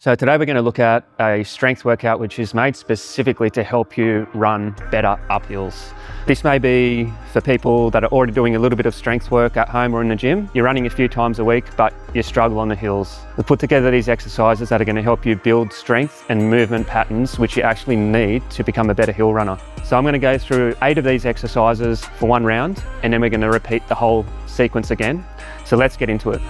So today we're going to look at a strength workout which is made specifically to help you run better uphills. This may be for people that are already doing a little bit of strength work at home or in the gym. You're running a few times a week, but you struggle on the hills. We've put together these exercises that are going to help you build strength and movement patterns which you actually need to become a better hill runner. So I'm going to go through 8 of these exercises for one round, and then we're going to repeat the whole sequence again. So let's get into it.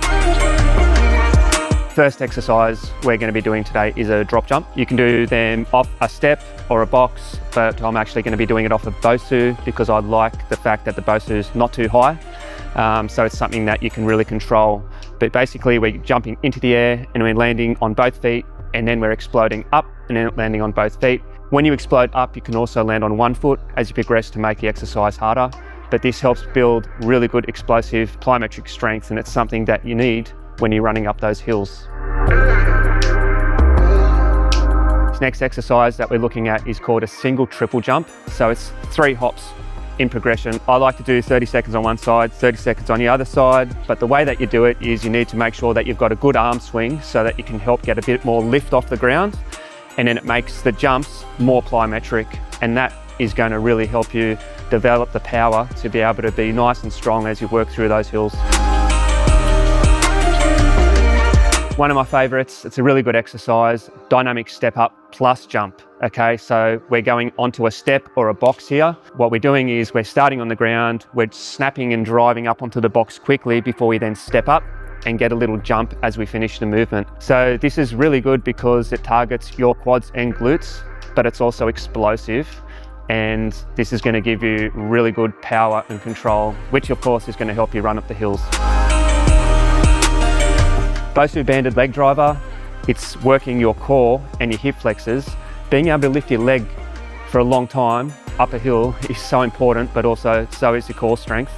First exercise we're going to be doing today is a drop jump. You can do them off a step or a box, but I'm actually going to be doing it off a BOSU because I like the fact that the BOSU is not too high. So it's something that you can really control. But basically we're jumping into the air and we're landing on both feet, and then we're exploding up and then landing on both feet. When you explode up, you can also land on one foot as you progress to make the exercise harder. But this helps build really good explosive plyometric strength, and it's something that you need when you're running up those hills. This next exercise that we're looking at is called a single triple jump. So it's 3 hops in progression. I like to do 30 seconds on one side, 30 seconds on the other side, but the way that you do it is you need to make sure that you've got a good arm swing so that you can help get a bit more lift off the ground, and then it makes the jumps more plyometric, and that is going to really help you develop the power to be able to be nice and strong as you work through those hills. One of my favorites, it's a really good exercise, dynamic step up plus jump. Okay, so we're going onto a step or a box here. What we're doing is we're starting on the ground, we're snapping and driving up onto the box quickly before we then step up and get a little jump as we finish the movement. So this is really good because it targets your quads and glutes, but it's also explosive. And this is going to give you really good power and control, which of course is going to help you run up the hills. BOSU banded leg driver, it's working your core and your hip flexors. Being able to lift your leg for a long time up a hill is so important, but also so is your core strength.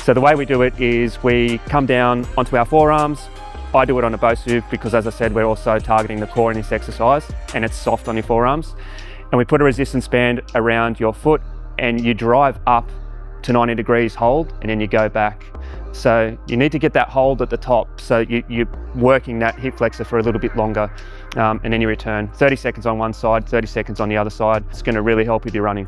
So the way we do it is we come down onto our forearms. I do it on a BOSU because, as I said, we're also targeting the core in this exercise, and it's soft on your forearms. And we put a resistance band around your foot and you drive up to 90 degrees hold, and then you go back. So you need to get that hold at the top, so you're working that hip flexor for a little bit longer, and then you return. 30 seconds on one side, 30 seconds on the other side. It's going to really help with your running.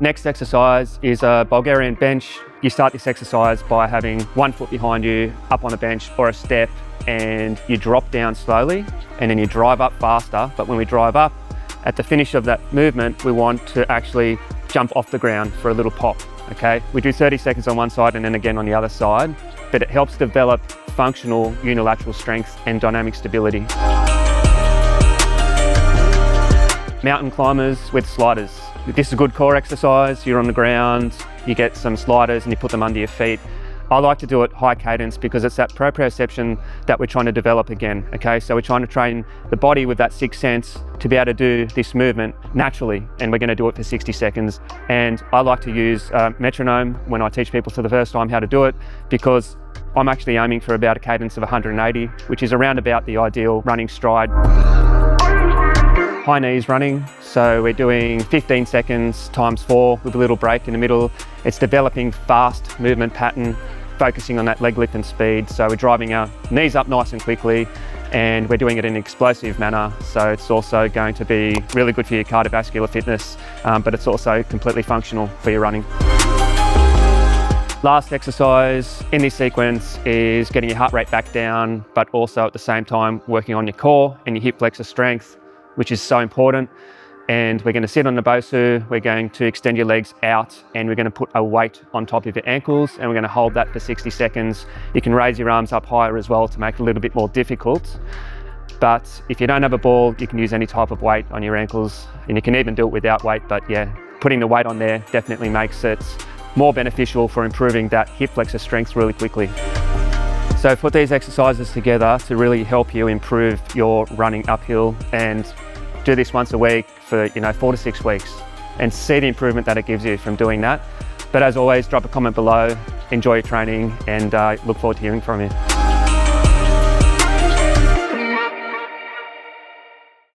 Next exercise is a Bulgarian bench. You start this exercise by having one foot behind you, up on a bench or a step, and you drop down slowly, and then you drive up faster. But when we drive up, at the finish of that movement, we want to actually jump off the ground for a little pop. Okay, we do 30 seconds on one side and then again on the other side, but it helps develop functional unilateral strength and dynamic stability. Mountain climbers with sliders. This is a good core exercise. You're on the ground, you get some sliders and you put them under your feet. I like to do it high cadence because it's that proprioception that we're trying to develop again. Okay, so we're trying to train the body with that sixth sense to be able to do this movement naturally, and we're going to do it for 60 seconds. And I like to use metronome when I teach people for the first time how to do it, because I'm actually aiming for about a cadence of 180, which is around about the ideal running stride. High knees running, so we're doing 15 seconds times 4 with a little break in the middle. It's developing fast movement pattern, focusing on that leg lift and speed. So we're driving our knees up nice and quickly, and we're doing it in an explosive manner. So it's also going to be really good for your cardiovascular fitness, but it's also completely functional for your running. Last exercise in this sequence is getting your heart rate back down, but also at the same time working on your core and your hip flexor strength, which is so important. And we're going to sit on the BOSU, we're going to extend your legs out, and we're going to put a weight on top of your ankles, and we're going to hold that for 60 seconds. You can raise your arms up higher as well to make it a little bit more difficult. But if you don't have a ball, you can use any type of weight on your ankles, and you can even do it without weight. But yeah, putting the weight on there definitely makes it more beneficial for improving that hip flexor strength really quickly. So put these exercises together to really help you improve your running uphill, and do this once a week for 4 to 6 weeks, and see the improvement that it gives you from doing that. But as always, drop a comment below, enjoy your training, and look forward to hearing from you.